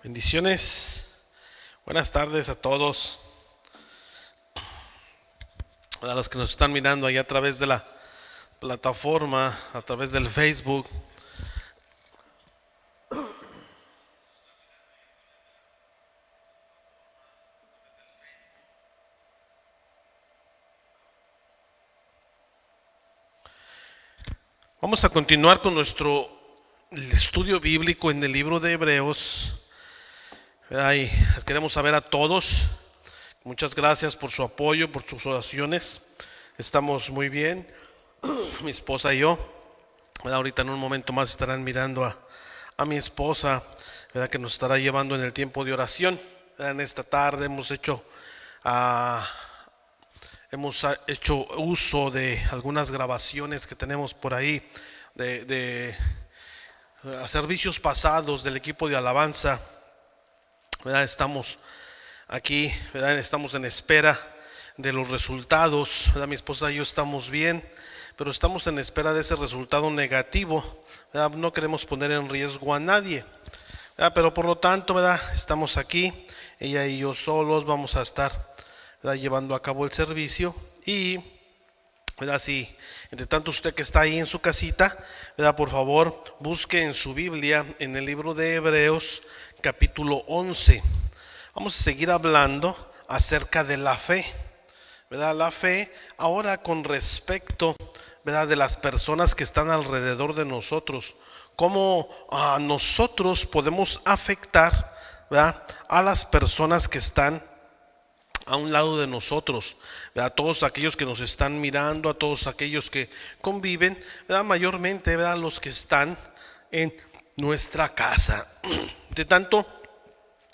Bendiciones, buenas tardes a todos, a los que nos están mirando ahí a través de la plataforma, a través del Facebook. Vamos a continuar con nuestro estudio bíblico en el libro de Hebreos. Y queremos saber a todos, muchas gracias por su apoyo, por sus oraciones. Estamos muy bien, mi esposa y yo. Ahorita en un momento más estarán mirando a mi esposa, que nos estará llevando en el tiempo de oración. En esta tarde hemos hecho uso de algunas grabaciones que tenemos por ahí de servicios pasados del equipo de alabanza. Estamos aquí, estamos en espera de los resultados. Mi esposa y yo estamos bien, pero estamos en espera de ese resultado negativo. No queremos poner en riesgo a nadie, pero por lo tanto, estamos aquí, ella y yo solos vamos a estar llevando a cabo el servicio. Y si entre tanto usted que está ahí en su casita, por favor busque en su Biblia en el libro de Hebreos capítulo 11. Vamos a seguir hablando acerca de la fe, la fe ahora con respecto, de las personas que están alrededor de nosotros, cómo nosotros podemos afectar, a las personas que están a un lado de nosotros, a todos aquellos que nos están mirando, a todos aquellos que conviven, mayormente, los que están en nuestra casa. De tanto,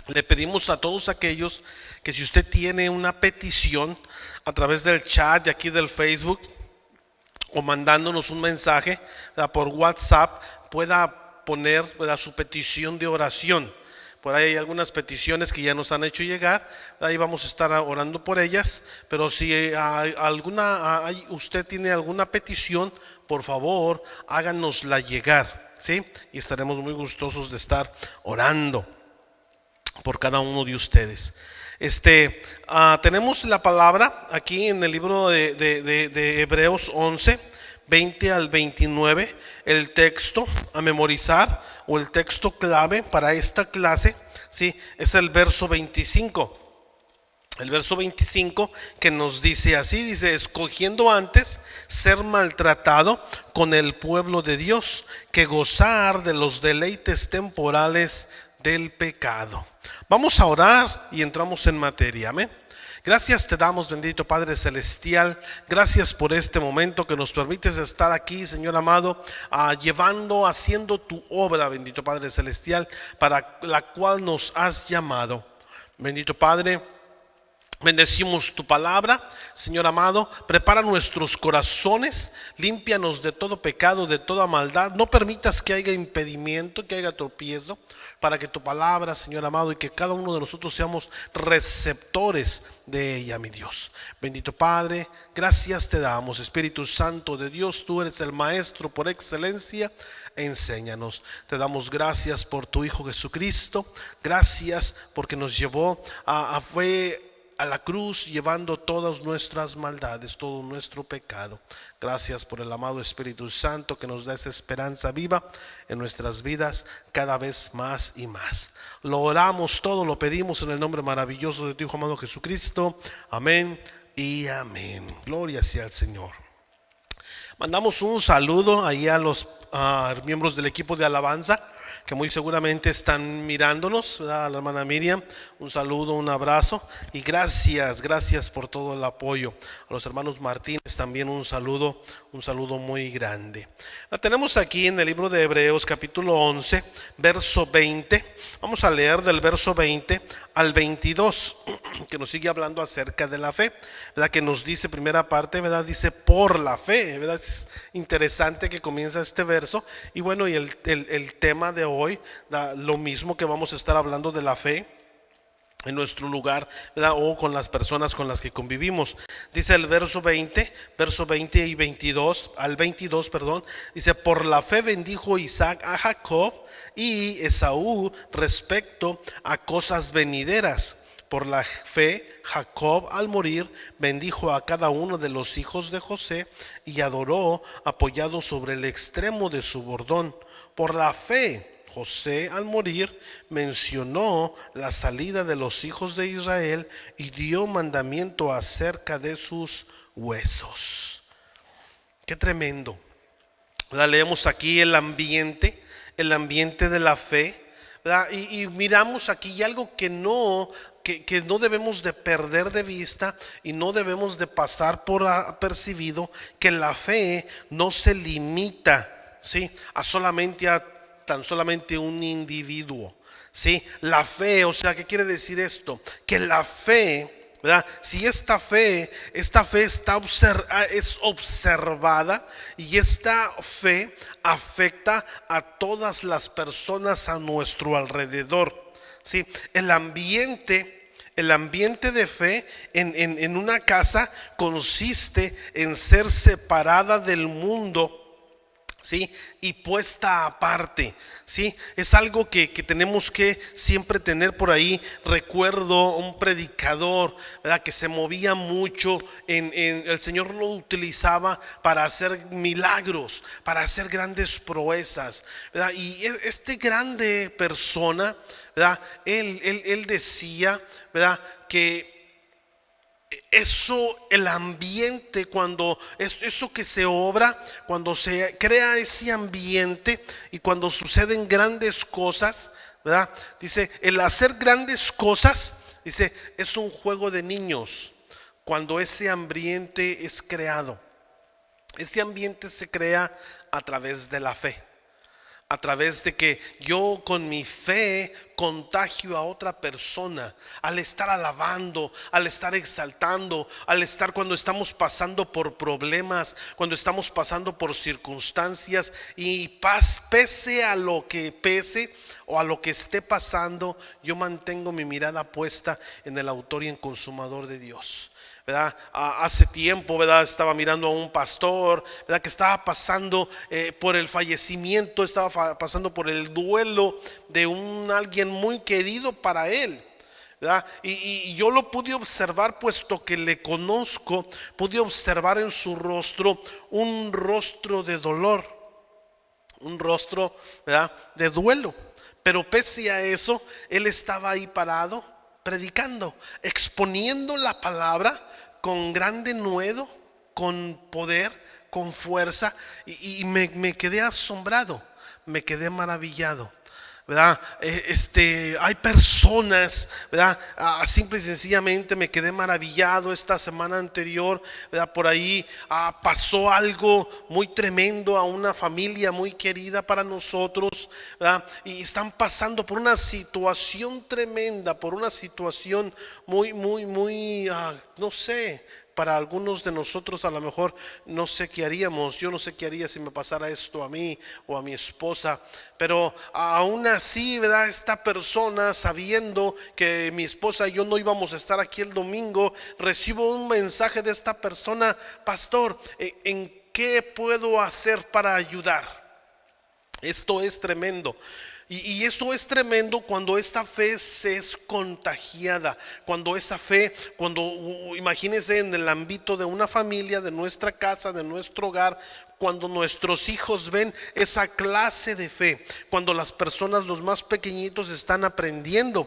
le pedimos a todos aquellos que si usted tiene una petición a través del chat de aquí del Facebook o mandándonos un mensaje por WhatsApp, pueda poner su petición de oración. Por ahí hay algunas peticiones que ya nos han hecho llegar, ahí vamos a estar orando por ellas. Pero si usted tiene alguna petición, por favor háganosla llegar, ¿sí? Y estaremos muy gustosos de estar orando por cada uno de ustedes. Tenemos la palabra aquí en el libro de Hebreos 11, 20 al 29. El texto a memorizar o el texto clave para esta clase, ¿sí?, es el verso 25. El verso 25 que nos dice así, dice: escogiendo antes ser maltratado con el pueblo de Dios que gozar de los deleites temporales del pecado. Vamos a orar y entramos en materia. Amén. Gracias te damos, bendito Padre Celestial. Gracias por este momento que nos permites estar aquí, Señor amado, haciendo tu obra, bendito Padre Celestial, para la cual nos has llamado. Bendito Padre, bendecimos tu palabra, Señor amado. Prepara nuestros corazones, límpianos de todo pecado, de toda maldad. No permitas que haya impedimento, que haya tropiezo, para que tu palabra, Señor amado, y que cada uno de nosotros seamos receptores de ella, mi Dios. Bendito Padre, gracias te damos. Espíritu Santo de Dios, tú eres el maestro por excelencia. Enséñanos. Te damos gracias por tu Hijo Jesucristo. Gracias porque nos llevó a la cruz, llevando todas nuestras maldades, todo nuestro pecado. Gracias por el amado Espíritu Santo que nos da esa esperanza viva en nuestras vidas cada vez más y más. Lo oramos todo, lo pedimos en el nombre maravilloso de tu Hijo amado Jesucristo. Amén y amén. Gloria sea al Señor. Mandamos un saludo ahí a los miembros del equipo de alabanza que muy seguramente están mirándonos, a la hermana Miriam, un saludo, un abrazo y gracias por todo el apoyo. A los hermanos Martínez también un saludo muy grande. La tenemos aquí en el libro de Hebreos capítulo 11, verso 20. Vamos a leer del verso 20 al 22, que nos sigue hablando acerca de la fe, que nos dice, primera parte, dice por la fe, Es interesante que comienza este verso. Y bueno, y el tema de hoy, lo mismo que vamos a estar hablando de la fe, en nuestro lugar, ¿verdad? O con las personas con las que convivimos. Dice el verso 20 y 22, al 22, perdón, dice: por la fe bendijo Isaac a Jacob y Esaú respecto a cosas venideras. Por la fe, Jacob al morir bendijo a cada uno de los hijos de José y adoró apoyado sobre el extremo de su bordón. Por la fe, José al morir mencionó la salida de los hijos de Israel y dio mandamiento acerca de sus huesos. Qué tremendo. Leemos aquí el ambiente de la fe, ¿verdad? Y miramos aquí algo que no debemos de perder de vista y no debemos de pasar por apercibido, que la fe no se limita, ¿sí?, a tan solamente un individuo, ¿sí? La fe, o sea, ¿qué quiere decir esto? Que la fe, ¿verdad? Si esta fe es observada, y esta fe afecta a todas las personas a nuestro alrededor, ¿sí? El ambiente de fe en una casa consiste en ser separada del mundo, ¿sí?, y puesta aparte, ¿sí? Es algo que tenemos que siempre tener por ahí. Recuerdo un predicador, ¿verdad?, que se movía mucho el Señor lo utilizaba para hacer milagros, para hacer grandes proezas, ¿verdad? Y este grande persona, ¿verdad?, él decía, ¿verdad?, que eso, el ambiente, cuando eso que se obra, cuando se crea ese ambiente y cuando suceden grandes cosas, ¿verdad?, dice, el hacer grandes cosas, dice, es un juego de niños. Cuando ese ambiente es creado, ese ambiente se crea a través de la fe. A través de que yo con mi fe contagio a otra persona, al estar alabando, al estar exaltando, al estar cuando estamos pasando por problemas, cuando estamos pasando por circunstancias, y pese a lo que pese o a lo que esté pasando, yo mantengo mi mirada puesta en el autor y en consumador de Dios, ¿verdad? Hace tiempo, ¿verdad?, estaba mirando a un pastor, ¿verdad?, que estaba pasando por el fallecimiento, estaba pasando por el duelo de alguien muy querido para él, ¿verdad? Y yo lo pude observar, puesto que le conozco, pude observar en su rostro un rostro de dolor, un rostro, ¿verdad?, de duelo. Pero pese a eso, él estaba ahí parado, predicando, exponiendo la palabra con gran denuedo, con poder, con fuerza, y me quedé asombrado, me quedé maravillado, ¿verdad? Hay personas, ¿verdad? Simple y sencillamente me quedé maravillado. Esta semana anterior, ¿verdad?, por ahí pasó algo muy tremendo a una familia muy querida para nosotros, ¿verdad? Y están pasando por una situación tremenda, por una situación muy, no sé. Para algunos de nosotros a lo mejor no sé qué haríamos. Yo no sé qué haría si me pasara esto a mí o a mi esposa. Pero aún así, ¿verdad?, esta persona, sabiendo que mi esposa y yo no íbamos a estar aquí el domingo, recibo un mensaje de esta persona: pastor, ¿en qué puedo hacer para ayudar? Esto es tremendo. Y esto es tremendo cuando esta fe se es contagiada, cuando esa fe, imagínense en el ámbito de una familia, de nuestra casa, de nuestro hogar, cuando nuestros hijos ven esa clase de fe, cuando las personas, los más pequeñitos, están aprendiendo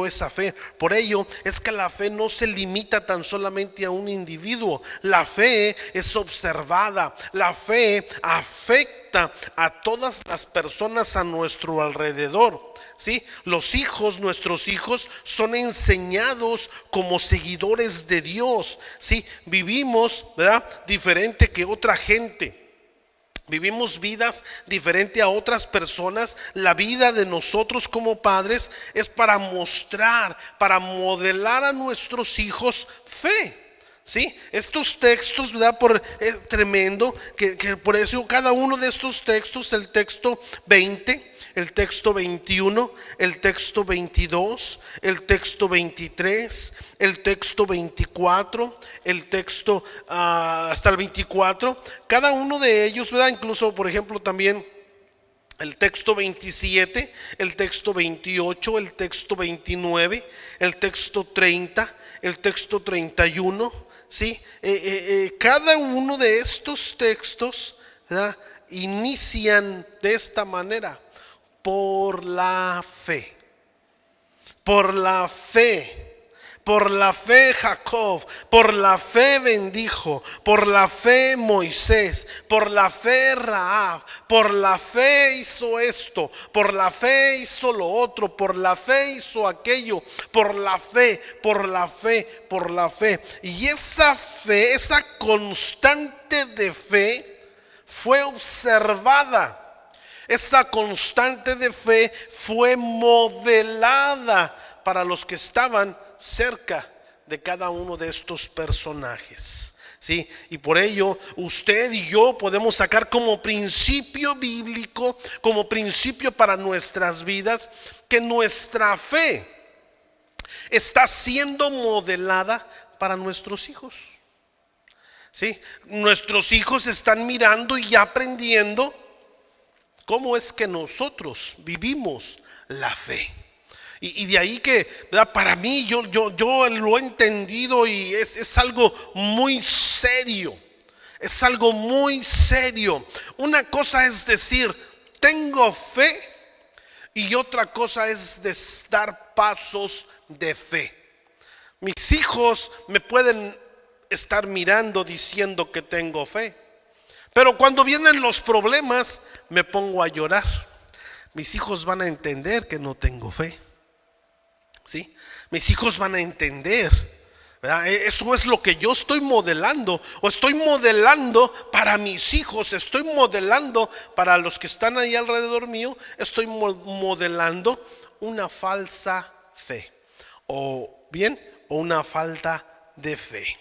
esa fe. Por ello es que la fe no se limita tan solamente a un individuo. La fe es observada, la fe afecta a todas las personas a nuestro alrededor. ¿Sí? Nuestros hijos son enseñados como seguidores de Dios, ¿sí? Vivimos, ¿verdad?, diferente que otra gente. Vivimos vidas diferente a otras personas. La vida de nosotros como padres es para mostrar, para modelar a nuestros hijos fe. ¿Sí? Estos textos, ¿verdad? Es tremendo que por eso cada uno de estos textos, el texto 20, el texto 21, el texto 22, el texto 23, el texto 24, el texto hasta el 24, cada uno de ellos, ¿verdad? Incluso, por ejemplo, también el texto 27, el texto 28, el texto 29, el texto 30, el texto 31, ¿sí? Cada uno de estos textos, ¿verdad?, inician de esta manera: por la fe, por la fe. Por la fe Jacob, por la fe bendijo, por la fe Moisés, por la fe Rahab, por la fe hizo esto, por la fe hizo lo otro, por la fe hizo aquello, por la fe, por la fe, por la fe. Y esa fe, esa constante de fe fue observada. Esa constante de fe fue modelada para los que estaban cerca de cada uno de estos personajes, ¿sí? Y por ello usted y yo podemos sacar como principio bíblico, como principio para nuestras vidas, que nuestra fe está siendo modelada para nuestros hijos, ¿sí? Nuestros hijos están mirando y aprendiendo cómo es que nosotros vivimos la fe. Y de ahí que, ¿verdad?, para mí yo lo he entendido y es algo muy serio. Es algo muy serio. Una cosa es decir, tengo fe, y otra cosa es dar pasos de fe. Mis hijos me pueden estar mirando diciendo que tengo fe, pero cuando vienen los problemas me pongo a llorar. Mis hijos van a entender que no tengo fe, ¿sí? Mis hijos van a entender, ¿verdad? Eso es lo que yo estoy modelando, o estoy modelando para mis hijos, estoy modelando para los que están ahí alrededor mío, estoy modelando una falsa fe, o una falta de fe.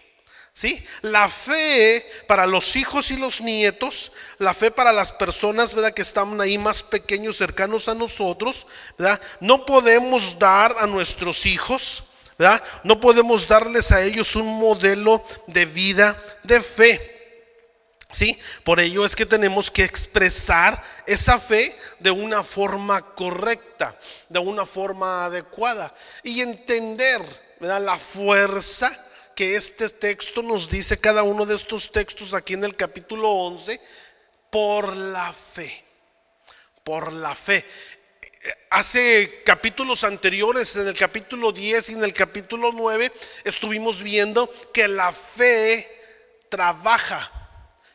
¿Sí? La fe para los hijos y los nietos, la fe para las personas, ¿verdad?, que están ahí más pequeños, cercanos a nosotros, ¿verdad? No podemos dar a nuestros hijos, ¿verdad?, no podemos darles a ellos un modelo de vida de fe, ¿sí? Por ello es que tenemos que expresar esa fe de una forma correcta, de una forma adecuada, y entender, ¿verdad?, la fuerza que este texto nos dice, cada uno de estos textos aquí en el capítulo 11, por la fe, por la fe. Hace capítulos anteriores, en el capítulo 10 y en el capítulo 9, estuvimos viendo que la fe trabaja,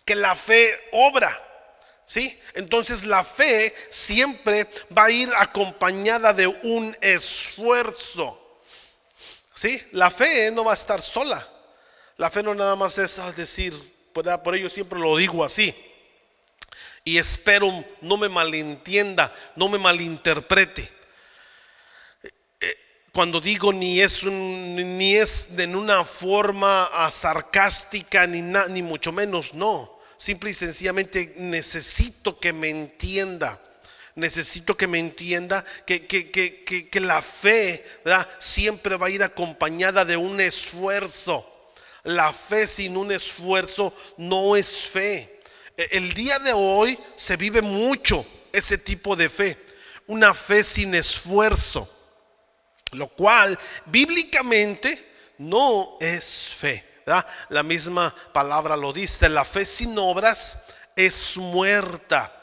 que la fe obra, ¿sí? Entonces la fe siempre va a ir acompañada de un esfuerzo. Sí, la fe no va a estar sola. La fe no nada más es decir, por ello siempre lo digo así. Y espero no me malentienda, no me malinterprete. Cuando digo ni es en una forma sarcástica ni mucho menos, no. Simple y sencillamente necesito que me entienda. Necesito que me entienda que la fe, ¿verdad?, siempre va a ir acompañada de un esfuerzo. La fe sin un esfuerzo no es fe. El día de hoy se vive mucho ese tipo de fe, una fe sin esfuerzo, lo cual bíblicamente no es fe, ¿verdad? La misma palabra lo dice: la fe sin obras es muerta.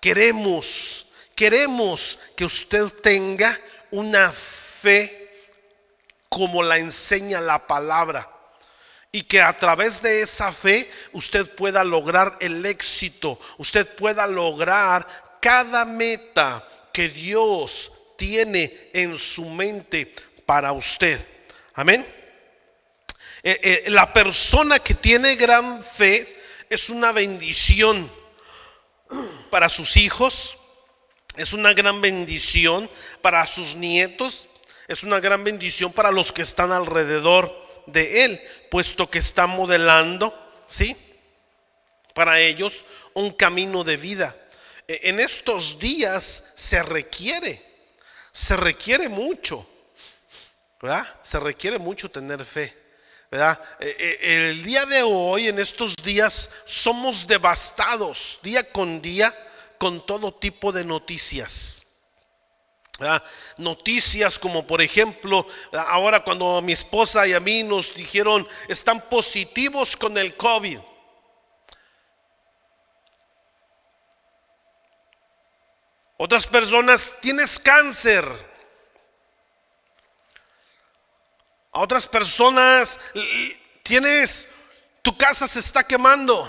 Queremos que usted tenga una fe como la enseña la palabra, y que a través de esa fe usted pueda lograr el éxito, usted pueda lograr cada meta que Dios tiene en su mente para usted. Amén. La persona que tiene gran fe es una bendición para sus hijos, es una gran bendición para sus nietos, es una gran bendición para los que están alrededor de él. puesto que está modelando, ¿sí?, para ellos un camino de vida. En estos días se requiere mucho, ¿verdad? Se requiere mucho tener fe, ¿verdad? El día de hoy, en estos días, somos devastados día con día con todo tipo de noticias, ¿verdad? Noticias como, por ejemplo, ahora cuando mi esposa y a mí nos dijeron están positivos con el COVID. Otras personas, tienes cáncer. A otras personas, tu casa se está quemando.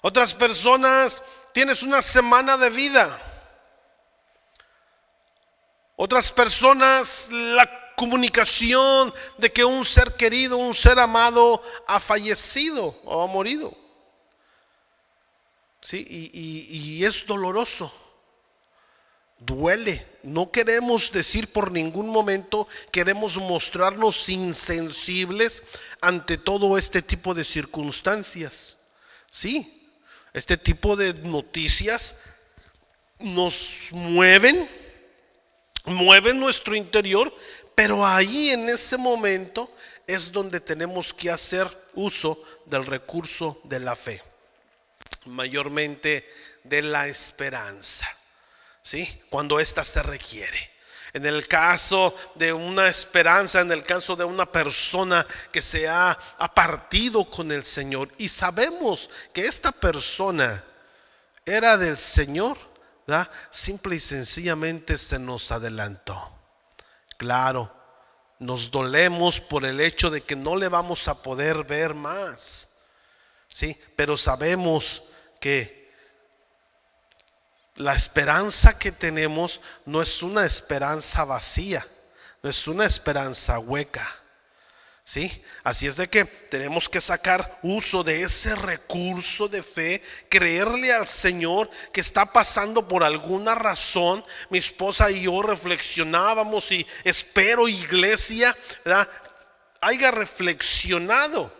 Otras personas, tienes una semana de vida. Otras personas, la comunicación de que un ser querido, un ser amado ha fallecido o ha morido. Sí, y es doloroso, duele. No queremos decir por ningún momento, queremos mostrarnos insensibles ante todo este tipo de circunstancias. Sí, este tipo de noticias nos mueven nuestro interior, pero ahí en ese momento es donde tenemos que hacer uso del recurso de la fe, mayormente de la esperanza, ¿sí?, cuando ésta se requiere. En el caso de una esperanza, en el caso de una persona que se ha partido con el Señor y sabemos que esta persona era del Señor, ¿verdad?, simple y sencillamente se nos adelantó. Claro, nos dolemos por el hecho de que no le vamos a poder ver más, ¿sí?, pero sabemos que la esperanza que tenemos no es una esperanza vacía, no es una esperanza hueca, ¿sí? Así es de que tenemos que sacar uso de ese recurso de fe, creerle al Señor que está pasando por alguna razón. Mi esposa y yo reflexionábamos y espero, iglesia, ¿verdad?, haya reflexionado.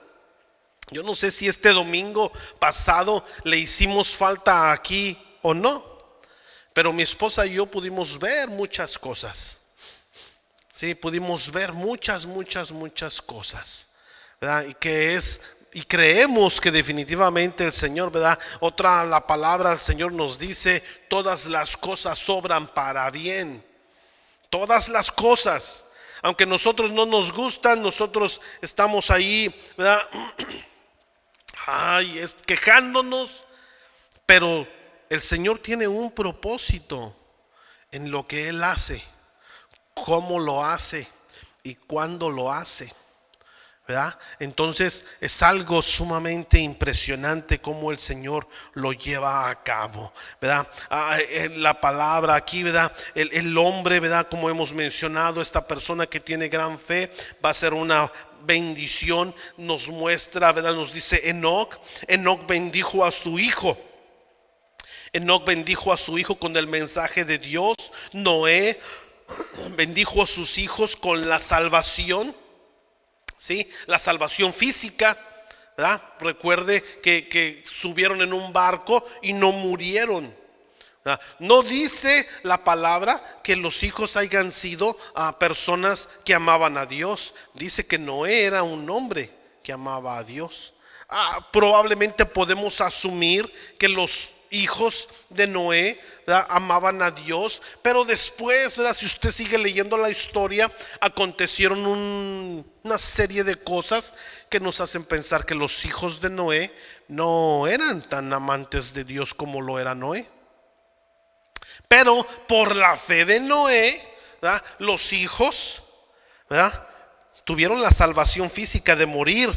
Yo no sé si este domingo pasado le hicimos falta aquí o no, pero mi esposa y yo pudimos ver muchas cosas. Sí, pudimos ver muchas cosas, ¿verdad? Y creemos que definitivamente el Señor, ¿verdad? La palabra del Señor nos dice, todas las cosas obran para bien. Todas las cosas, aunque nosotros no nos gustan, nosotros estamos ahí, ¿verdad?, quejándonos, pero el Señor tiene un propósito en lo que Él hace, cómo lo hace y cuándo lo hace, ¿verdad? Entonces es algo sumamente impresionante cómo el Señor lo lleva a cabo, ¿verdad? La palabra aquí, ¿verdad? El hombre, ¿verdad?, como hemos mencionado, esta persona que tiene gran fe va a ser una bendición. Nos muestra, ¿verdad?, nos dice Enoc bendijo a su hijo. Enoc bendijo a su hijo con el mensaje de Dios. Noé bendijo a sus hijos con la salvación, ¿sí?, la salvación física, ¿verdad? Recuerde que subieron en un barco y no murieron, ¿verdad? No dice la palabra que los hijos hayan sido personas que amaban a Dios. Dice que Noé era un hombre que amaba a Dios. Probablemente podemos asumir que los hijos de Noé, ¿verdad?, amaban a Dios, pero después, ¿verdad?, si usted sigue leyendo la historia, acontecieron una serie de cosas que nos hacen pensar que los hijos de Noé no eran tan amantes de Dios como lo era Noé. Pero por la fe de Noé, ¿verdad?, los hijos, ¿verdad?, tuvieron la salvación física de morir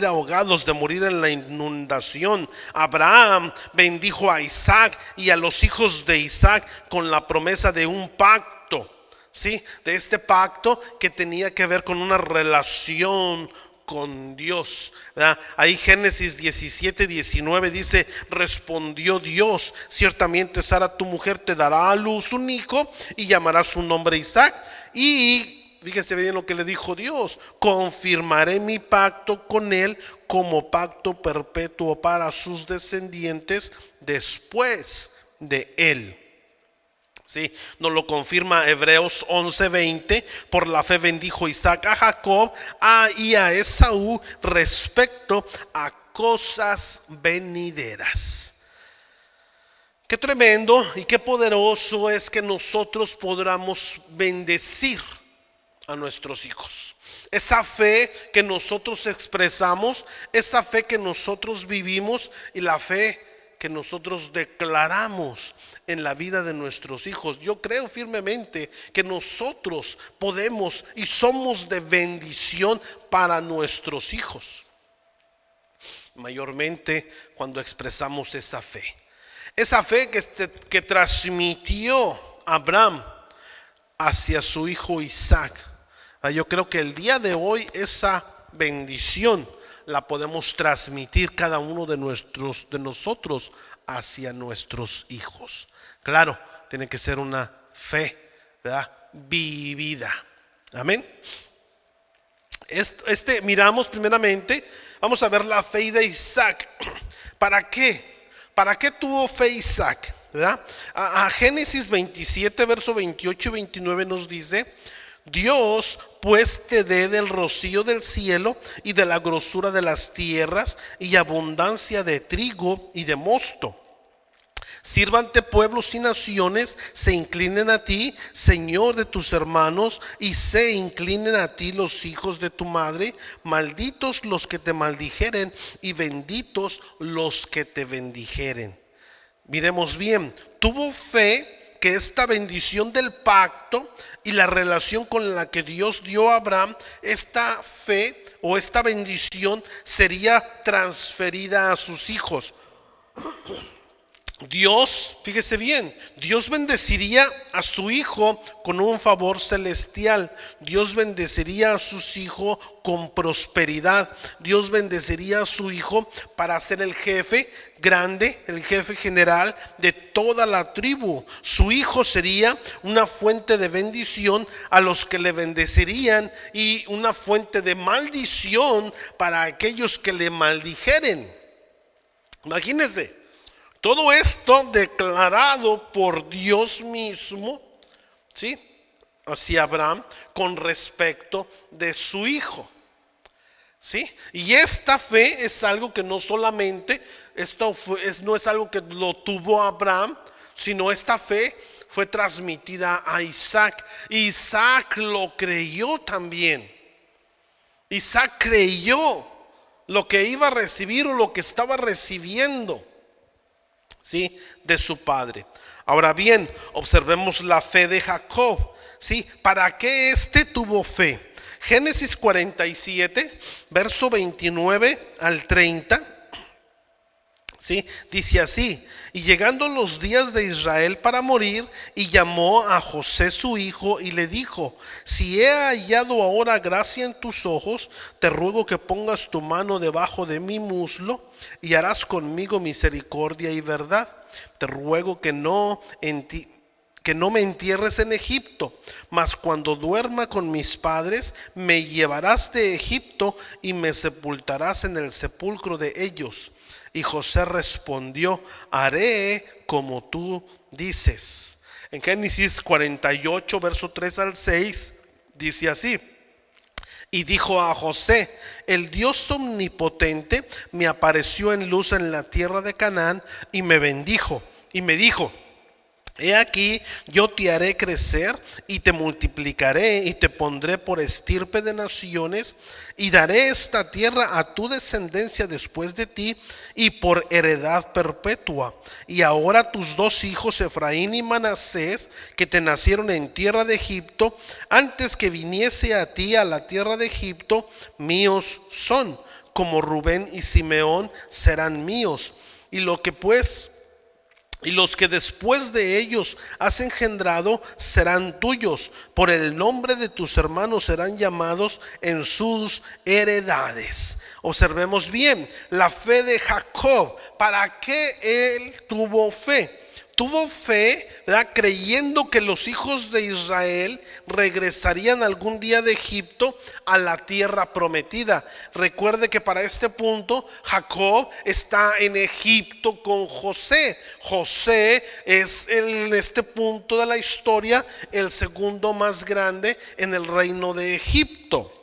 ahogados, de morir en la inundación. Abraham bendijo a Isaac y a los hijos de Isaac con la promesa de un pacto, ¿sí?, de este pacto que tenía que ver con una relación con Dios, ¿verdad? Ahí Génesis 17:19 dice: respondió Dios, ciertamente Sara tu mujer te dará a luz un hijo y llamará su nombre Isaac, y fíjense bien lo que le dijo Dios: confirmaré mi pacto con él como pacto perpetuo para sus descendientes después de él. Sí, nos lo confirma Hebreos 11:20. Por la fe bendijo Isaac a Jacob y a Esaú respecto a cosas venideras. Qué tremendo y qué poderoso es que nosotros podamos bendecir a nuestros hijos. Esa fe que nosotros expresamos, esa fe que nosotros vivimos y la fe que nosotros declaramos en la vida de nuestros hijos. Yo creo firmemente que nosotros podemos y somos de bendición para nuestros hijos, mayormente cuando expresamos esa fe. Esa fe que transmitió Abraham hacia su hijo Isaac. Yo creo que el día de hoy esa bendición la podemos transmitir cada uno de nosotros hacia nuestros hijos. Claro, tiene que ser una fe, ¿verdad?, vivida. Amén. Miramos primeramente, vamos a ver la fe de Isaac. ¿Para qué? ¿Para qué tuvo fe Isaac? ¿Verdad? A Génesis 27, verso 28 y 29 nos dice: Dios pues te dé del rocío del cielo y de la grosura de las tierras y abundancia de trigo y de mosto. Sírvante pueblos y naciones, se inclinen a ti, Señor de tus hermanos, y se inclinen a ti los hijos de tu madre. Malditos los que te maldijeren y benditos los que te bendijeren. Miremos bien, tuvo fe que esta bendición del pacto y la relación con la que Dios dio a Abraham, esta fe o esta bendición sería transferida a sus hijos. Dios, fíjese bien, Dios bendeciría a su hijo con un favor celestial. Dios bendeciría a sus hijos con prosperidad. Dios bendeciría a su hijo para ser el jefe grande, el jefe general de toda la tribu. Su hijo sería una fuente de bendición a los que le bendecirían y una fuente de maldición para aquellos que le maldijeren. Imagínense. Todo esto declarado por Dios mismo, ¿sí?, hacia Abraham con respecto de su hijo, ¿sí? Y esta fe es algo que no solamente, no es algo que lo tuvo Abraham, sino esta fe fue transmitida a Isaac. Isaac lo creyó también. Isaac creyó lo que iba a recibir o lo que estaba recibiendo, ¿sí?, de su padre. Ahora bien, observemos la fe de Jacob, ¿sí? ¿Para qué tuvo fe? Génesis 47, verso 29 al 30, ¿sí?, dice así: y llegando los días de Israel para morir, y llamó a José su hijo y le dijo: si he hallado ahora gracia en tus ojos, te ruego que pongas tu mano debajo de mi muslo y harás conmigo misericordia y verdad. Te ruego que no me entierres en Egipto, mas cuando duerma con mis padres, me llevarás de Egipto y me sepultarás en el sepulcro de ellos. Y José respondió: haré como tú dices. En Génesis 48, verso 3 al 6, dice así: y dijo a José: el Dios omnipotente me apareció en luz en la tierra de Canaán y me bendijo y me dijo: he aquí, yo te haré crecer y te multiplicaré y te pondré por estirpe de naciones, y daré esta tierra a tu descendencia después de ti y por heredad perpetua. Y ahora tus dos hijos, Efraín y Manasés, que te nacieron en tierra de Egipto, antes que viniese a ti a la tierra de Egipto, míos son, como Rubén y Simeón serán míos. Y los que después de ellos has engendrado serán tuyos. Por el nombre de tus hermanos serán llamados en sus heredades. Observemos bien la fe de Jacob. ¿Para qué él tuvo fe? Tuvo fe, ¿verdad?, creyendo que los hijos de Israel regresarían algún día de Egipto a la tierra prometida. Recuerde que para este punto Jacob está en Egipto con José. José es en este punto de la historia el segundo más grande en el reino de Egipto.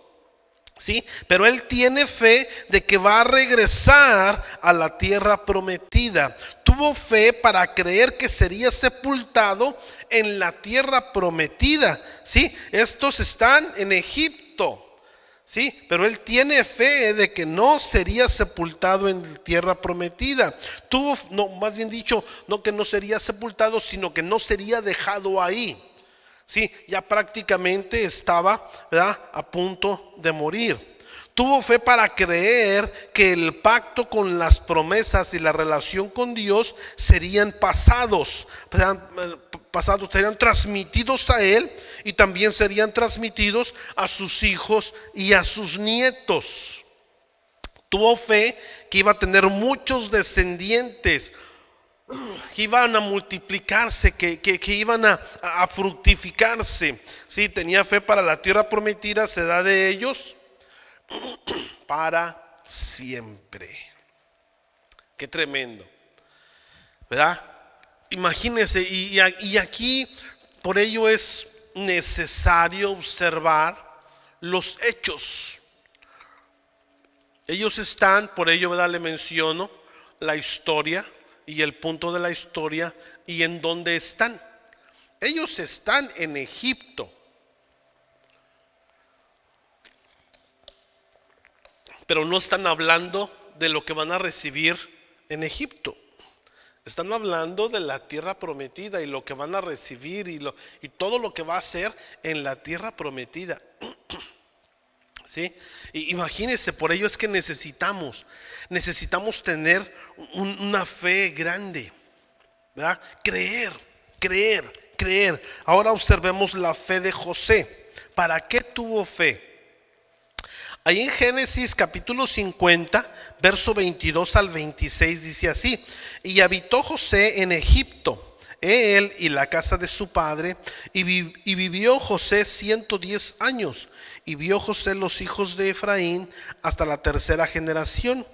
Sí, pero él tiene fe de que va a regresar a la tierra prometida. Tuvo fe para creer que sería sepultado en la tierra prometida. Sí, estos están en Egipto. Sí, pero él tiene fe de que no sería sepultado en tierra prometida. Más bien dicho, no que no sería sepultado, sino que no sería dejado ahí. Sí, ya prácticamente estaba, ¿verdad?, a punto de morir. Tuvo fe para creer que el pacto con las promesas y la relación con Dios serían serían transmitidos a él y también serían transmitidos a sus hijos y a sus nietos. Tuvo fe que iba a tener muchos descendientes, que iban a multiplicarse, que iban a fructificarse. Sí, tenía fe para la tierra prometida, se da de ellos para siempre. Qué tremendo, ¿verdad? Imagínense, y aquí por ello es necesario observar los hechos. Ellos están, por ello, ¿verdad?, le menciono la historia y el punto de la historia y en dónde están. Ellos están en Egipto, pero no están hablando de lo que van a recibir en Egipto. Están hablando de la tierra prometida y lo que van a recibir y todo lo que va a hacer en la tierra prometida. ¿Sí? Imagínense, por ello es que necesitamos tener una fe grande, ¿verdad? Creer. Ahora observemos la fe de José. ¿Para qué tuvo fe? Ahí en Génesis capítulo 50, verso 22 al 26 dice así: y habitó José en Egipto, él y la casa de su padre, y vivió José 110 años. Y vio José los hijos de Efraín hasta la tercera generación.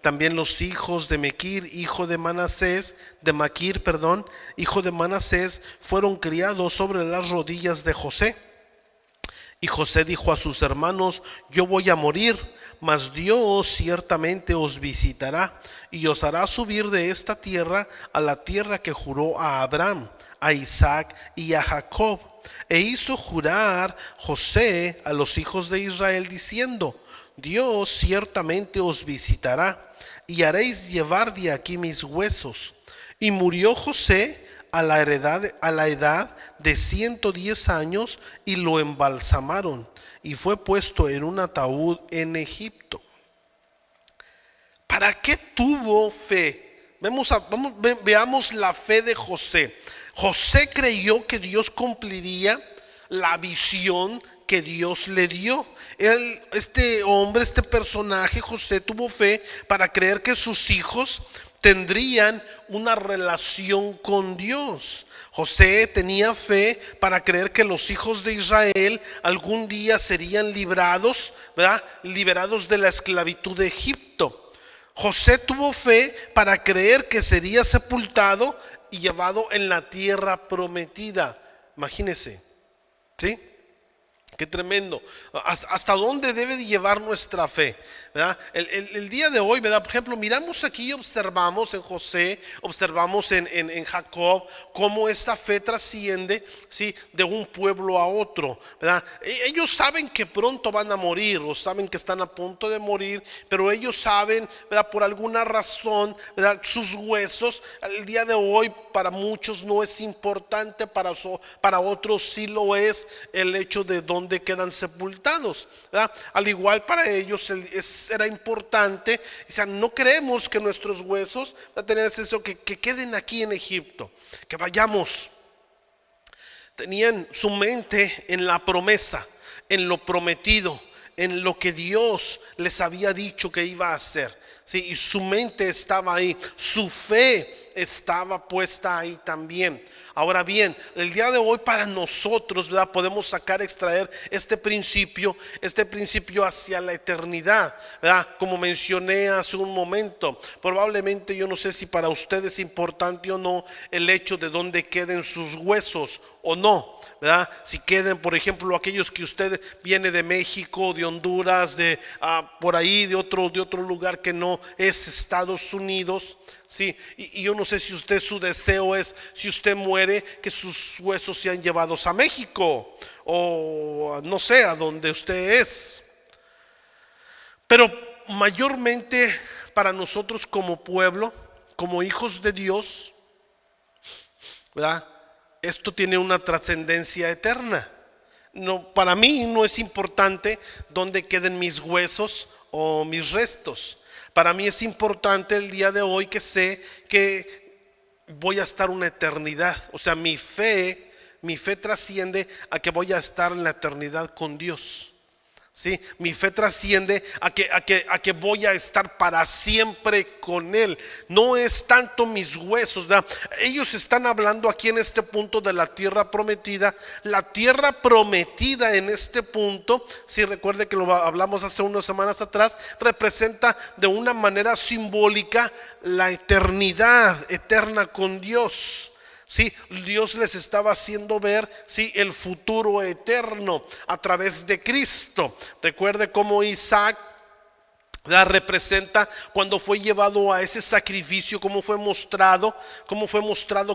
También los hijos de Maquir, hijo de Manasés, hijo de Manasés, fueron criados sobre las rodillas de José. Y José dijo a sus hermanos: yo voy a morir, mas Dios ciertamente os visitará y os hará subir de esta tierra a la tierra que juró a Abraham, a Isaac y a Jacob. E hizo jurar José a los hijos de Israel diciendo: Dios ciertamente os visitará y haréis llevar de aquí mis huesos. Y murió José a la edad de 110 años y lo embalsamaron y fue puesto en un ataúd en Egipto. ¿Para qué tuvo fe? Veamos la fe de José. José creyó que Dios cumpliría la visión que Dios le dio. Este personaje, José, tuvo fe para creer que sus hijos tendrían una relación con Dios. José tenía fe para creer que los hijos de Israel algún día serían librados, ¿verdad?, liberados de la esclavitud de Egipto. José tuvo fe para creer que sería sepultado y llevado en la tierra prometida. Imagínense, ¿sí? Qué tremendo. ¿Hasta dónde debe de llevar nuestra fe? ¿Verdad? El día de hoy, ¿verdad? Por ejemplo, miramos aquí y observamos en José, observamos en Jacob, cómo esta fe trasciende, ¿sí?, de un pueblo a otro, ¿verdad? Ellos saben que pronto van a morir, o saben que están a punto de morir, pero ellos saben, ¿verdad?, por alguna razón, ¿verdad?, sus huesos, el día de hoy para muchos no es importante, para otros sí lo es el hecho de dónde quedan sepultados, ¿verdad? Al igual para ellos era importante. O sea, no queremos que nuestros huesos tengan eso, que queden aquí en Egipto, que vayamos. Tenían su mente en la promesa, en lo prometido, en lo que Dios les había dicho que iba a hacer. Sí, y su mente estaba ahí, su fe estaba puesta ahí también. Ahora bien, el día de hoy para nosotros, ¿verdad?, podemos extraer este principio hacia la eternidad, ¿verdad? Como mencioné hace un momento, probablemente yo no sé si para ustedes es importante o no el hecho de dónde queden sus huesos o no, ¿verdad? Si queden, por ejemplo, aquellos que usted viene de México, de Honduras, de por ahí, de otro lugar que no es Estados Unidos. Sí, y yo no sé si su deseo es, si usted muere, que sus huesos sean llevados a México o no sé, a donde usted es. Pero mayormente para nosotros como pueblo, como hijos de Dios, ¿verdad?, esto tiene una trascendencia eterna. No, para mí no es importante dónde queden mis huesos o mis restos. Para mí es importante el día de hoy que sé que voy a estar una eternidad. O sea, mi fe trasciende a que voy a estar en la eternidad con Dios. ¿Sí? Mi fe trasciende a que voy a estar para siempre con Él. No es tanto mis huesos, ¿verdad? Ellos están hablando aquí en este punto de la tierra prometida. La tierra prometida en este punto, si recuerde que lo hablamos hace unas semanas atrás, representa de una manera simbólica la eternidad eterna con Dios. Sí, Dios les estaba haciendo ver, sí, el futuro eterno a través de Cristo. Recuerde cómo Isaac la representa cuando fue llevado a ese sacrificio, cómo fue mostrado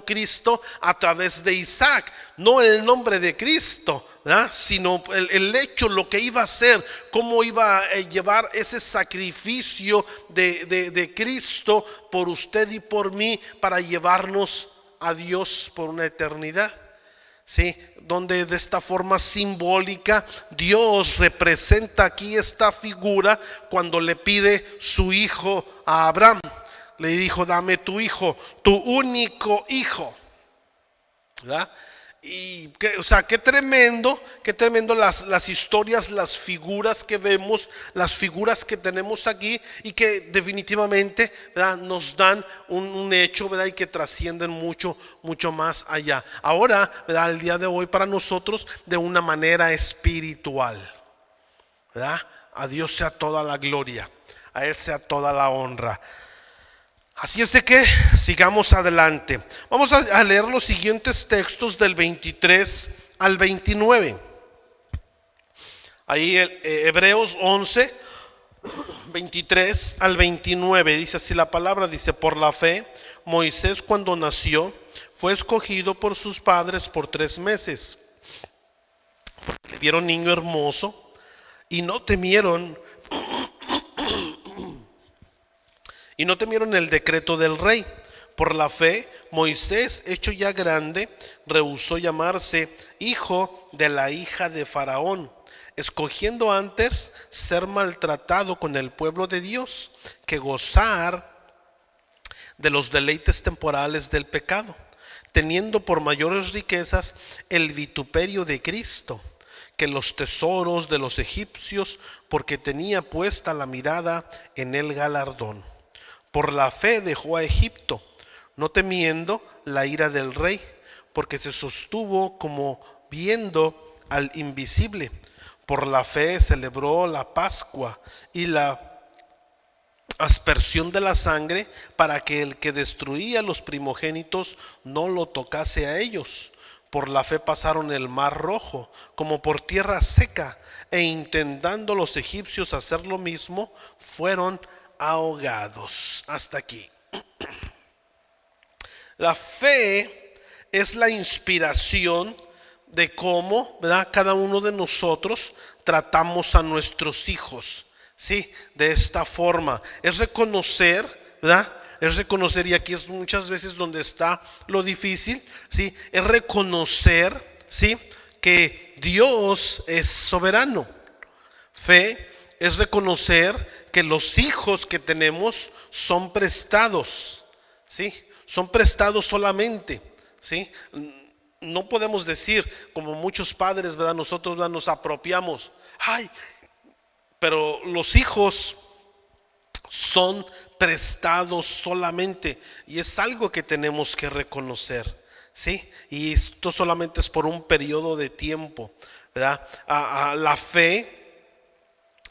Cristo a través de Isaac. No el nombre de Cristo, ¿verdad?, sino el hecho, lo que iba a hacer, cómo iba a llevar ese sacrificio de Cristo por usted y por mí para llevarnos a Dios por una eternidad. Sí, donde de esta forma simbólica Dios representa aquí esta figura cuando le pide su hijo a Abraham. Le dijo: dame tu hijo, tu único hijo, ¿verdad? Y qué tremendo las historias, las figuras que vemos, las figuras que tenemos aquí, y que definitivamente, ¿verdad?, nos dan un hecho, ¿verdad?, y que trascienden mucho más allá. Ahora, ¿verdad?, el día de hoy para nosotros de una manera espiritual, ¿verdad? A Dios sea toda la gloria, a Él sea toda la honra. Así es de que sigamos adelante. Vamos a leer los siguientes textos del 23 al 29. Ahí Hebreos 11, 23 al 29. Dice así la palabra, dice: por la fe, Moisés cuando nació fue escogido por sus padres por 3 meses. Le vieron niño hermoso y no temieron el decreto del rey. Por la fe, Moisés, hecho ya grande, rehusó llamarse hijo de la hija de Faraón, escogiendo antes ser maltratado con el pueblo de Dios que gozar de los deleites temporales del pecado, teniendo por mayores riquezas el vituperio de Cristo que los tesoros de los egipcios, porque tenía puesta la mirada en el galardón. Por la fe dejó a Egipto, no temiendo la ira del rey, porque se sostuvo como viendo al invisible. Por la fe celebró la Pascua y la aspersión de la sangre, para que el que destruía los primogénitos no lo tocase a ellos. Por la fe pasaron el mar rojo como por tierra seca, e intentando los egipcios hacer lo mismo, fueron ahogados. Hasta aquí. La fe es la inspiración de cómo, ¿verdad?, cada uno de nosotros tratamos a nuestros hijos. Sí, de esta forma. Es reconocer, ¿verdad? Es reconocer, y aquí es muchas veces donde está lo difícil, ¿sí? Es reconocer, ¿sí?, que Dios es soberano. Fe es reconocer que los hijos que tenemos son prestados, ¿sí? Son prestados solamente, ¿sí? No podemos decir, como muchos padres, ¿verdad?, nosotros, ¿verdad?, nos apropiamos. Ay, pero los hijos son prestados solamente, y es algo que tenemos que reconocer, ¿sí? Y esto solamente es por un periodo de tiempo, ¿verdad? La fe,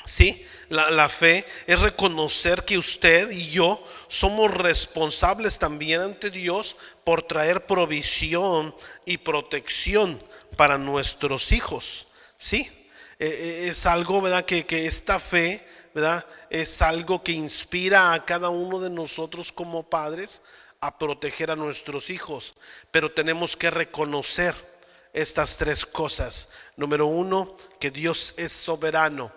¿sí? La fe es reconocer que usted y yo somos responsables también ante Dios por traer provisión y protección para nuestros hijos, ¿sí? Es algo, ¿verdad? Que esta fe, ¿verdad? Es algo que inspira a cada uno de nosotros como padres a proteger a nuestros hijos. Pero tenemos que reconocer estas tres cosas. Número uno, que Dios es soberano.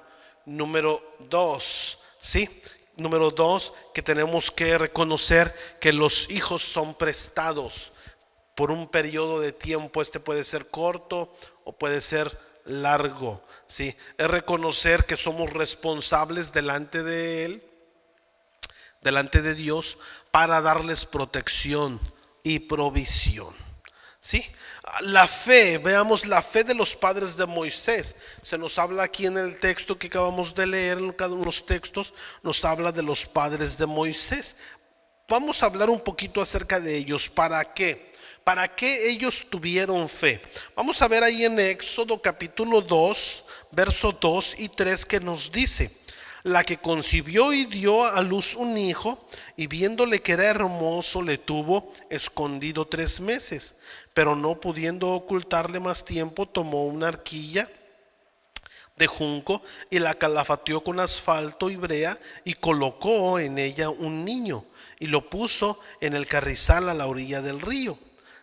Número dos, ¿sí? Número dos, que tenemos que reconocer que los hijos son prestados por un periodo de tiempo. Este puede ser corto o puede ser largo, ¿sí? Es reconocer que somos responsables delante de Él, delante de Dios, para darles protección y provisión, ¿sí? La fe, veamos la fe de los padres de Moisés. Se nos habla aquí en el texto que acabamos de leer, en cada uno de los textos nos habla de los padres de Moisés. Vamos a hablar un poquito acerca de ellos. ¿Para qué? ¿Para qué ellos tuvieron fe? Vamos a ver ahí en Éxodo capítulo 2, verso 2 y 3, que nos dice: la que concibió y dio a luz un hijo, y viéndole que era hermoso, le tuvo escondido 3 meses. Pero no pudiendo ocultarle más tiempo, tomó una arquilla de junco y la calafateó con asfalto y brea, y colocó en ella un niño, y lo puso en el carrizal a la orilla del río.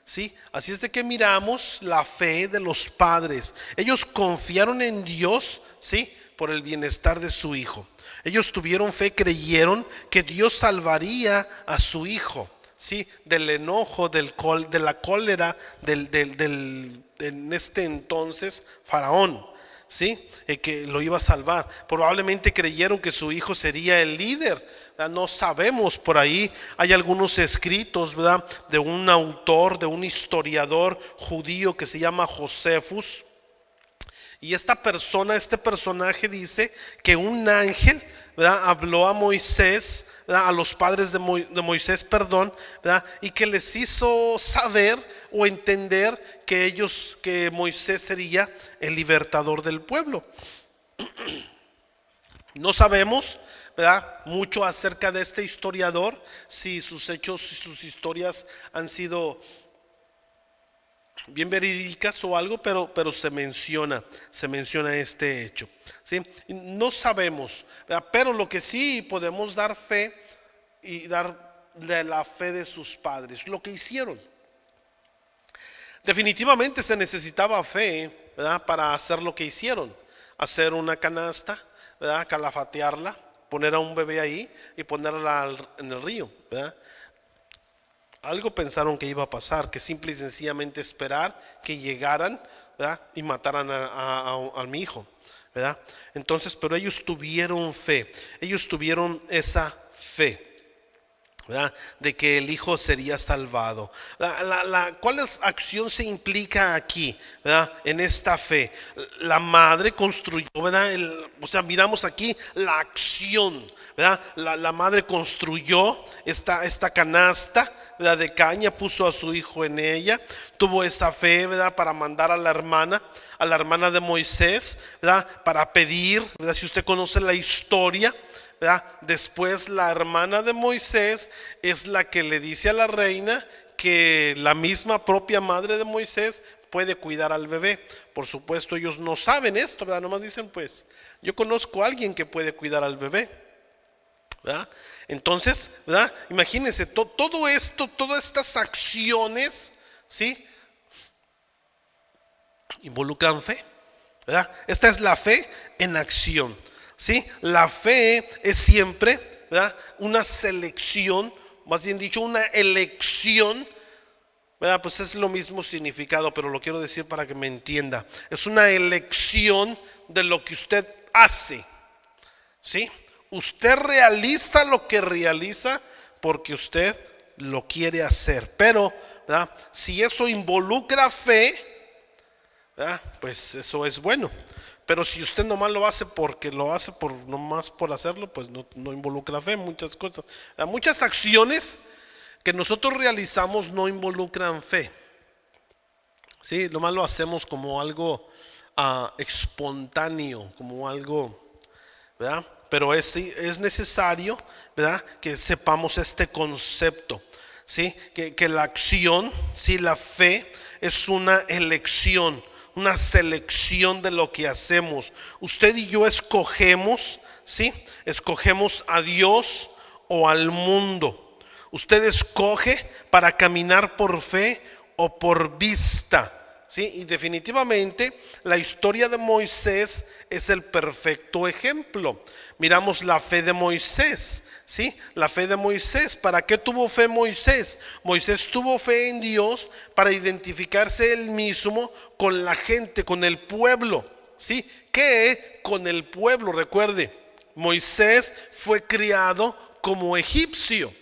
¿Sí? Así es de que miramos la fe de los padres. Ellos confiaron en Dios, ¿sí? Por el bienestar de su hijo. Ellos tuvieron fe, creyeron que Dios salvaría a su hijo, ¿sí? Del enojo, de la cólera en este entonces Faraón, ¿sí? Que lo iba a salvar. Probablemente creyeron que su hijo sería el líder. No sabemos, por ahí hay algunos escritos, ¿verdad? De un autor, de un historiador judío que se llama Josefus. Y esta persona, este personaje dice que un ángel, ¿verdad?, habló a Moisés, ¿verdad?, a los padres de Moisés, perdón, ¿verdad?, y que les hizo saber o entender que Moisés sería el libertador del pueblo. No sabemos, ¿verdad?, mucho acerca de este historiador, si sus hechos, si sus historias han sido bien verídicas o algo, pero se menciona este hecho, ¿sí? No sabemos, ¿verdad?, pero lo que sí podemos dar fe y dar de la fe de sus padres, lo que hicieron. Definitivamente se necesitaba fe, ¿verdad?, para hacer lo que hicieron: hacer una canasta, ¿verdad?, calafatearla, poner a un bebé ahí y ponerla en el río, ¿verdad? Algo pensaron que iba a pasar, que simple y sencillamente esperar que llegaran, ¿verdad?, y mataran a mi hijo, ¿verdad? Entonces, pero ellos tuvieron fe, ellos tuvieron esa fe, ¿verdad?, de que el hijo sería salvado. ¿Cuál acción se implica aquí, ¿verdad?, en esta fe? La madre construyó, ¿verdad? Miramos aquí la acción, ¿verdad? La madre construyó esta canasta, ¿verdad?, de caña, puso a su hijo en ella, tuvo esa fe, ¿verdad?, para mandar a la hermana de Moisés, ¿verdad?, para pedir, ¿verdad? Si usted conoce la historia, ¿verdad?, después la hermana de Moisés es la que le dice a la reina que la misma propia madre de Moisés puede cuidar al bebé. Por supuesto, ellos no saben esto, ¿verdad? Nomás dicen, pues, yo conozco a alguien que puede cuidar al bebé, ¿verdad? Entonces, ¿verdad?, imagínense, todo esto, todas estas acciones, ¿sí?, involucran fe, ¿verdad? Esta es la fe en acción, ¿sí? La fe es siempre, ¿verdad?, una selección, más bien dicho, una elección, ¿verdad? Pues es lo mismo significado, pero lo quiero decir para que me entienda. Es una elección de lo que usted hace, ¿sí? Usted realiza lo que realiza porque usted lo quiere hacer, pero, ¿verdad?, si eso involucra fe, ¿verdad?, pues eso es bueno. Pero si usted nomás lo hace porque lo hace nomás por hacerlo, pues no involucra fe, muchas cosas. Muchas acciones que nosotros realizamos no involucran fe. Sí, nomás lo hacemos como algo espontáneo, como algo, ¿verdad? Pero es necesario, ¿verdad?, que sepamos este concepto, ¿sí? Que la acción, ¿sí?, la fe es una elección, una selección de lo que hacemos. Usted y yo escogemos, ¿sí? Escogemos a Dios o al mundo. Usted escoge para caminar por fe o por vista. Sí, y definitivamente la historia de Moisés es el perfecto ejemplo. Miramos la fe de Moisés, ¿sí? La fe de Moisés. ¿Para qué tuvo fe Moisés? Moisés tuvo fe en Dios para identificarse él mismo con la gente, con el pueblo, ¿sí? ¿Qué? Con el pueblo. Recuerde, Moisés fue criado como egipcio,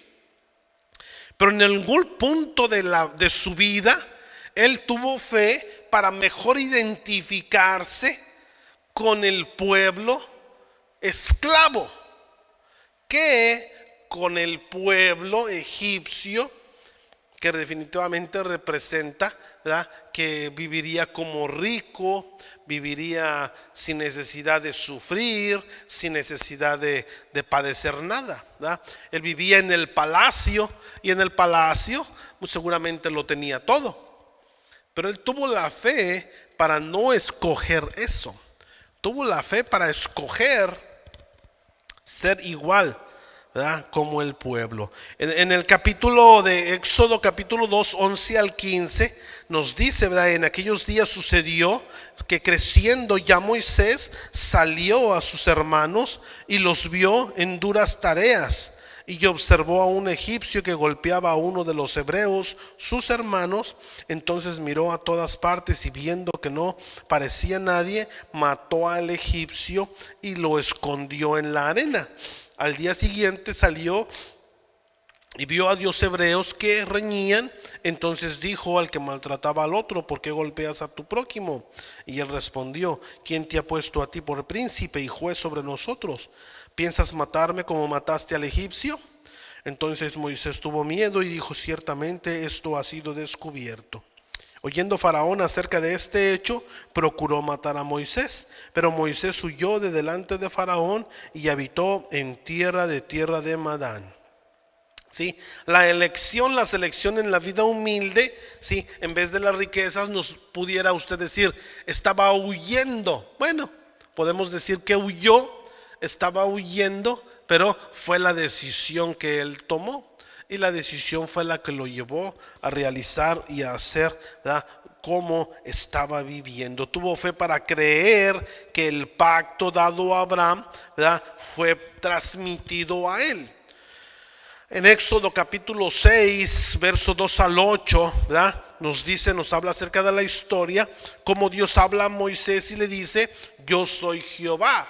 pero en algún punto de su vida él tuvo fe para mejor identificarse con el pueblo esclavo que con el pueblo egipcio, que definitivamente representa, ¿verdad?, que viviría como rico, viviría sin necesidad de sufrir, sin necesidad de padecer nada, ¿verdad? Él vivía en el palacio, y en el palacio pues seguramente lo tenía todo. Pero él tuvo la fe para no escoger eso. Tuvo la fe para escoger ser igual, ¿verdad?, como el pueblo. En el capítulo de Éxodo, capítulo 2, 11 al 15, nos dice, ¿verdad?, en aquellos días sucedió que creciendo ya Moisés salió a sus hermanos y los vio en duras tareas. Y observó a un egipcio que golpeaba a uno de los hebreos, sus hermanos. Entonces miró a todas partes y viendo que no parecía nadie, mató al egipcio y lo escondió en la arena. Al día siguiente salió y vio a 2 hebreos que reñían. Entonces dijo al que maltrataba al otro: ¿por qué golpeas a tu prójimo? Y él respondió: ¿quién te ha puesto a ti por príncipe y juez sobre nosotros? ¿Piensas matarme como mataste al egipcio? Entonces Moisés tuvo miedo y dijo: ciertamente esto ha sido descubierto. Oyendo Faraón acerca de este hecho, procuró matar a Moisés, pero Moisés huyó de delante de Faraón y habitó en tierra de Madán. ¿Sí? La selección en la vida humilde, ¿sí?, en vez de las riquezas, nos pudiera usted decir, estaba huyendo. Bueno, podemos decir que huyó, estaba huyendo, pero fue la decisión que él tomó, y la decisión fue la que lo llevó a realizar y a hacer, ¿verdad?, cómo estaba viviendo. Tuvo fe para creer que el pacto dado a Abraham, ¿verdad?, fue transmitido a él. En Éxodo capítulo 6, verso 2 al 8, ¿verdad?, nos habla acerca de la historia, como Dios habla a Moisés y le dice: yo soy Jehová,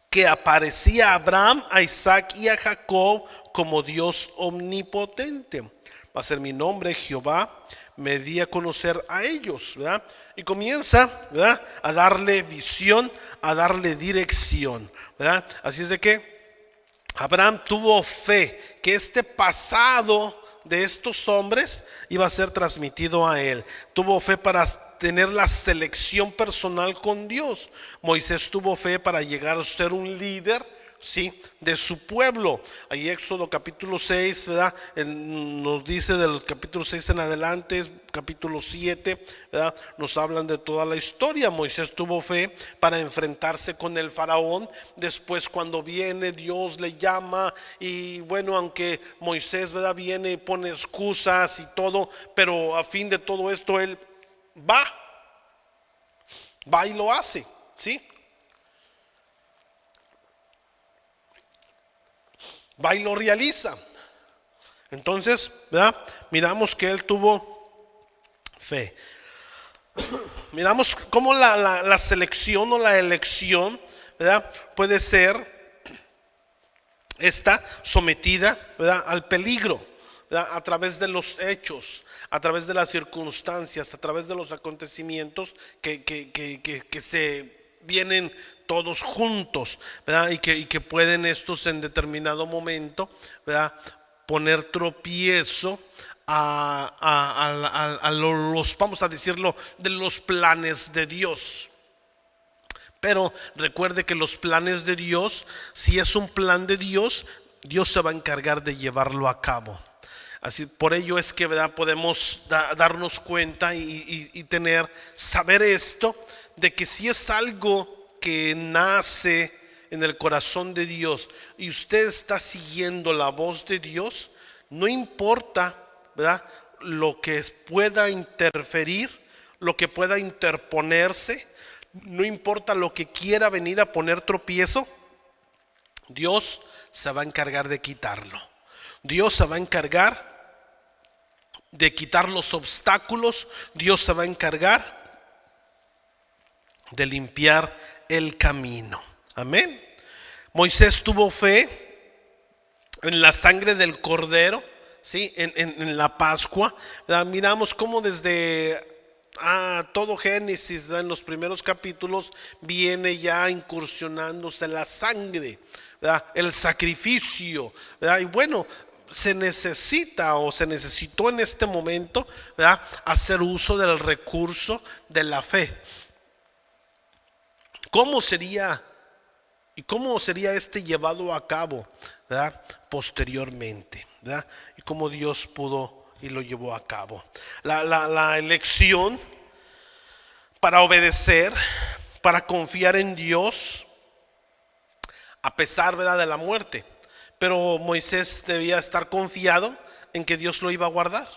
que aparecía a Abraham, a Isaac y a Jacob como Dios omnipotente. Va a ser mi nombre Jehová, me di a conocer a ellos, ¿verdad? Y comienza, ¿verdad?, a darle visión, a darle dirección, ¿verdad? Así es de que Abraham tuvo fe que este pasado de estos hombres iba a ser transmitido a él. Tuvo fe para tener la selección personal con Dios. Moisés tuvo fe para llegar a ser un líder, ¿sí?, de su pueblo. Ahí Éxodo capítulo 6, ¿verdad?, nos dice del capítulo 6 en adelante, capítulo 7, ¿verdad?, nos hablan de toda la historia. Moisés tuvo fe para enfrentarse con el faraón. Después, cuando viene, Dios le llama, y bueno, aunque Moisés, ¿verdad?, viene y pone excusas y todo, pero a fin de todo esto él va y lo hace, ¿sí? Va y lo realiza. Entonces, ¿verdad?, miramos que él tuvo fe. Miramos cómo la selección o la elección, ¿verdad?, puede ser está sometida, ¿verdad?, al peligro. ¿verdad? A través de los hechos, a través de las circunstancias, a través de los acontecimientos que se vienen todos juntos, ¿verdad? Y que pueden estos en determinado momento, ¿verdad?, poner tropiezo a los, vamos a decirlo, de los planes de Dios. Pero recuerde que los planes de Dios, si es un plan de Dios, Dios se va a encargar de llevarlo a cabo. Así, por ello es que, ¿verdad?, podemos darnos cuenta y saber esto, de que si es algo que nace en el corazón de Dios y usted está siguiendo la voz de Dios, no importa, ¿verdad?, lo que pueda interferir, lo que pueda interponerse, no importa lo que quiera venir a poner tropiezo, Dios se va a encargar de quitarlo. Dios se va a encargar de quitar los obstáculos. Dios se va a encargar de limpiar el camino. Amén. Moisés tuvo fe en la sangre del cordero, ¿sí?, en la Pascua, ¿verdad? Miramos cómo desde todo Génesis, ¿verdad?, en los primeros capítulos viene ya incursionándose la sangre, ¿verdad?, el sacrificio, ¿verdad? Y bueno, se necesitó en este momento, ¿verdad?, hacer uso del recurso de la fe. ¿Cómo sería este llevado a cabo, ¿verdad?, posteriormente, ¿verdad? Y cómo Dios pudo y lo llevó a cabo. La elección para obedecer, para confiar en Dios, a pesar, ¿verdad?, de la muerte. Pero Moisés debía estar confiado en que Dios lo iba a guardar,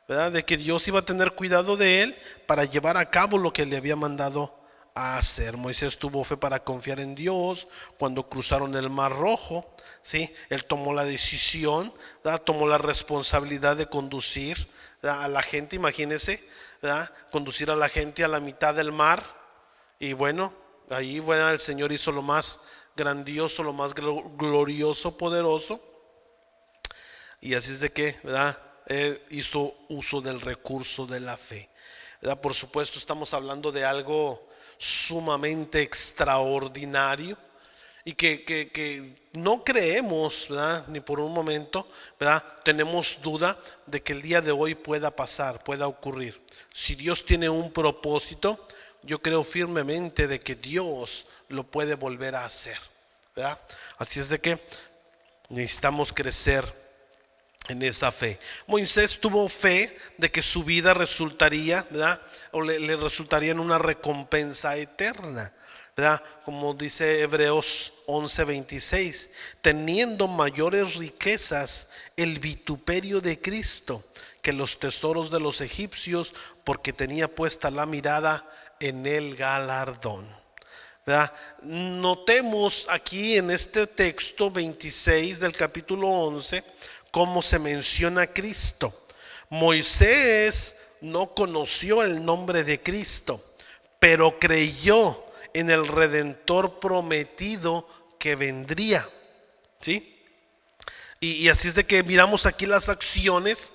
¿verdad?, de que Dios iba a tener cuidado de él para llevar a cabo lo que le había mandado a hacer. Moisés tuvo fe para confiar en Dios cuando cruzaron el Mar Rojo, ¿sí? Él tomó la decisión, ¿verdad?, tomó la responsabilidad de conducir, ¿verdad?, a la gente. Imagínense, ¿verdad?, conducir a la gente a la mitad del mar. Y bueno, ahí, bueno, el Señor hizo lo más grandioso, lo más glorioso, poderoso. Y así es de que, ¿verdad?, Él hizo uso del recurso de la fe, ¿verdad? Por supuesto, estamos hablando de algo sumamente extraordinario y que no creemos, ¿verdad?, ni por un momento, ¿verdad?, tenemos duda de que el día de hoy pueda pasar, pueda ocurrir. Si Dios tiene un propósito, yo creo firmemente de que Dios lo puede volver a hacer, ¿verdad? Así es de que necesitamos crecer en esa fe. Moisés tuvo fe de que su vida resultaría, ¿verdad?, o le resultaría en una recompensa eterna, ¿verdad? Como dice Hebreos 11:26, teniendo mayores riquezas el vituperio de Cristo que los tesoros de los egipcios, porque tenía puesta la mirada en el galardón, ¿verdad? Notemos aquí en este texto 26 del capítulo 11 cómo se menciona a Cristo. Moisés no conoció el nombre de Cristo, pero creyó en el Redentor prometido que vendría, ¿sí? Y así es de que miramos aquí las acciones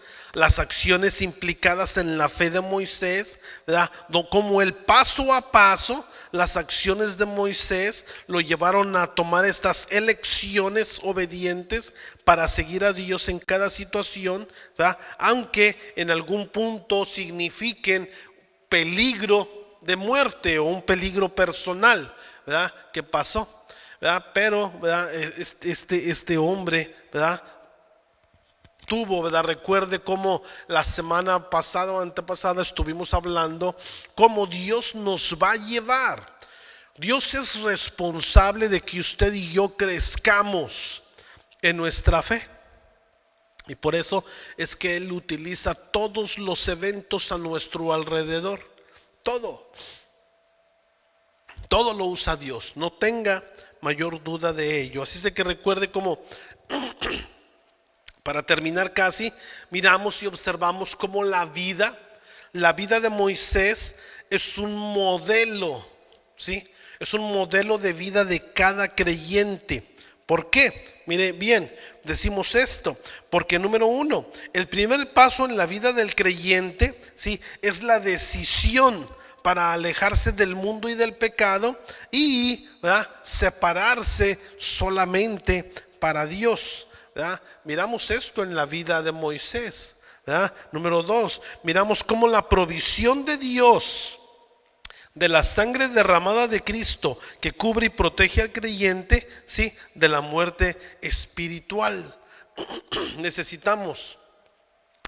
implicadas en la fe de Moisés, ¿verdad? Como el paso a paso, las acciones de Moisés lo llevaron a tomar estas elecciones obedientes para seguir a Dios en cada situación, ¿verdad?, aunque en algún punto signifiquen peligro de muerte o un peligro personal, ¿verdad?, que pasó, ¿verdad? Pero, ¿verdad?, este hombre, ¿verdad?, tuvo, ¿verdad? Recuerde cómo la semana pasada o antepasada estuvimos hablando cómo Dios nos va a llevar. Dios es responsable de que usted y yo crezcamos en nuestra fe. Y por eso es que Él utiliza todos los eventos a nuestro alrededor. Todo lo usa Dios. No tenga mayor duda de ello. Así es de que recuerde cómo para terminar casi, miramos y observamos cómo la vida de Moisés es un modelo, ¿sí? Es un modelo de vida de cada creyente. ¿Por qué? Mire bien, decimos esto? Porque número uno, el primer paso en la vida del creyente, ¿sí?, es la decisión para alejarse del mundo y del pecado y, ¿verdad?, separarse solamente para Dios, ¿verdad? Miramos esto en la vida de Moisés, ¿verdad? Número dos, miramos cómo la provisión de Dios de la sangre derramada de Cristo que cubre y protege al creyente, ¿sí?, de la muerte espiritual. Necesitamos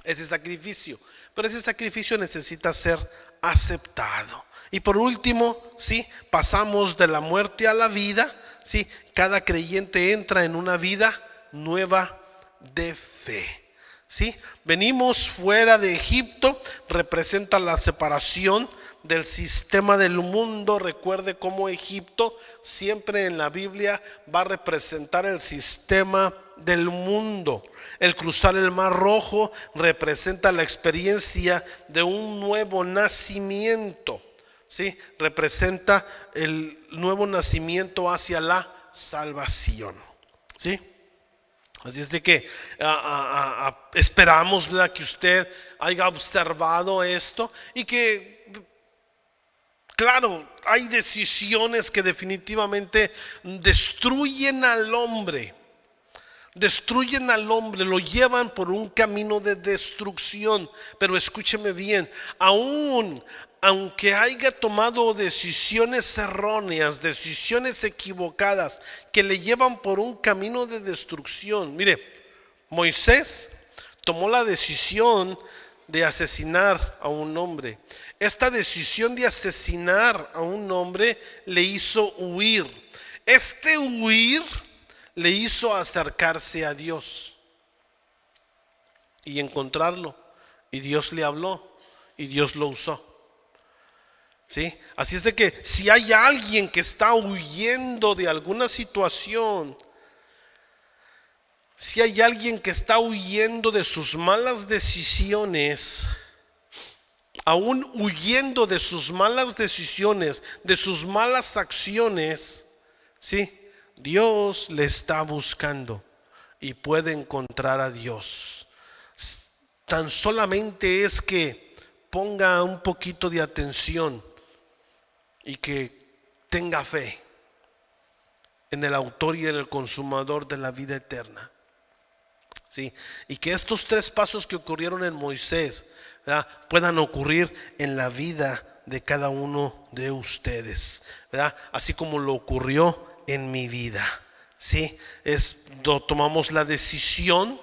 ese sacrificio, pero ese sacrificio necesita ser aceptado. Y por último, ¿sí?, pasamos de la muerte a la vida, ¿sí? Cada creyente entra en una vida nueva de fe. ¿Sí? Venimos fuera de Egipto, representa la separación del sistema del mundo. Recuerde cómo Egipto siempre en la Biblia va a representar el sistema del mundo. El cruzar el Mar Rojo representa la experiencia de un nuevo nacimiento, ¿sí? Representa el nuevo nacimiento hacia la salvación, ¿sí? Así es de que esperamos, ¿verdad?, que usted haya observado esto y que, claro, hay decisiones que definitivamente destruyen al hombre, lo llevan por un camino de destrucción. Pero escúcheme bien, aunque haya tomado decisiones erróneas, decisiones equivocadas que le llevan por un camino de destrucción. Mire, Moisés tomó la decisión de asesinar a un hombre. Esta decisión de asesinar a un hombre le hizo huir. Este huir le hizo acercarse a Dios y encontrarlo. Y Dios le habló y Dios lo usó. ¿Sí? Así es de que si hay alguien que está huyendo de alguna situación, si hay alguien que está huyendo de sus malas decisiones, aún huyendo de sus malas decisiones, de sus malas acciones, ¿sí?, Dios le está buscando y puede encontrar a Dios. Tan solamente es que ponga un poquito de atención y que tenga fe en el autor y en el consumador de la vida eterna. ¿Sí? Y que estos tres pasos que ocurrieron en Moisés, ¿verdad?, puedan ocurrir en la vida de cada uno de ustedes, ¿verdad?, así como lo ocurrió en mi vida. ¿Sí? Tomamos la decisión,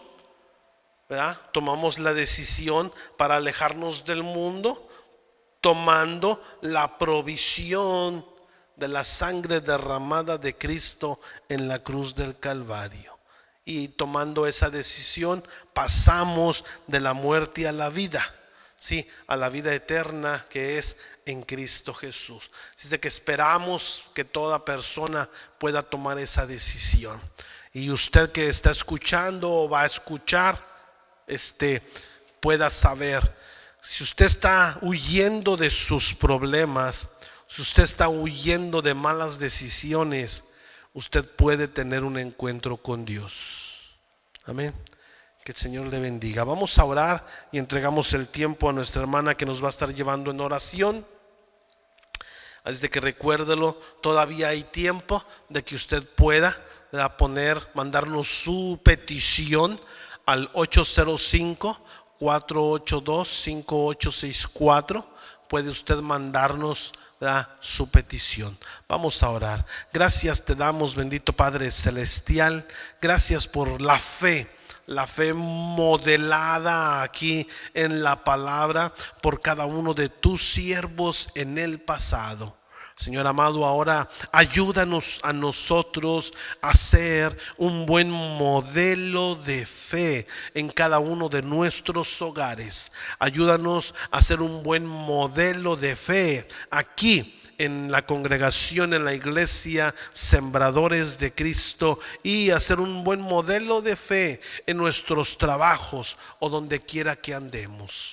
¿verdad?, tomamos la decisión para alejarnos del mundo, tomando la provisión de la sangre derramada de Cristo en la cruz del Calvario. Y tomando esa decisión pasamos de la muerte a la vida, ¿sí?, a la vida eterna que es en Cristo Jesús. Así es que esperamos que toda persona pueda tomar esa decisión. Y usted que está escuchando o va a escuchar, pueda saber, si usted está huyendo de sus problemas, si usted está huyendo de malas decisiones, usted puede tener un encuentro con Dios. Amén. Que el Señor le bendiga. Vamos a orar y entregamos el tiempo a nuestra hermana que nos va a estar llevando en oración. Así de que recuérdelo, todavía hay tiempo de que usted pueda mandarnos su petición al 805-482-5864. Puede usted mandarnos su petición. Vamos a orar. Gracias te damos, bendito Padre Celestial. Gracias por la fe modelada aquí en la palabra por cada uno de tus siervos en el pasado. Señor amado, ahora ayúdanos a nosotros a ser un buen modelo de fe en cada uno de nuestros hogares. Ayúdanos a ser un buen modelo de fe aquí en la congregación, en la iglesia Sembradores de Cristo, y hacer un buen modelo de fe en nuestros trabajos o donde quiera que andemos.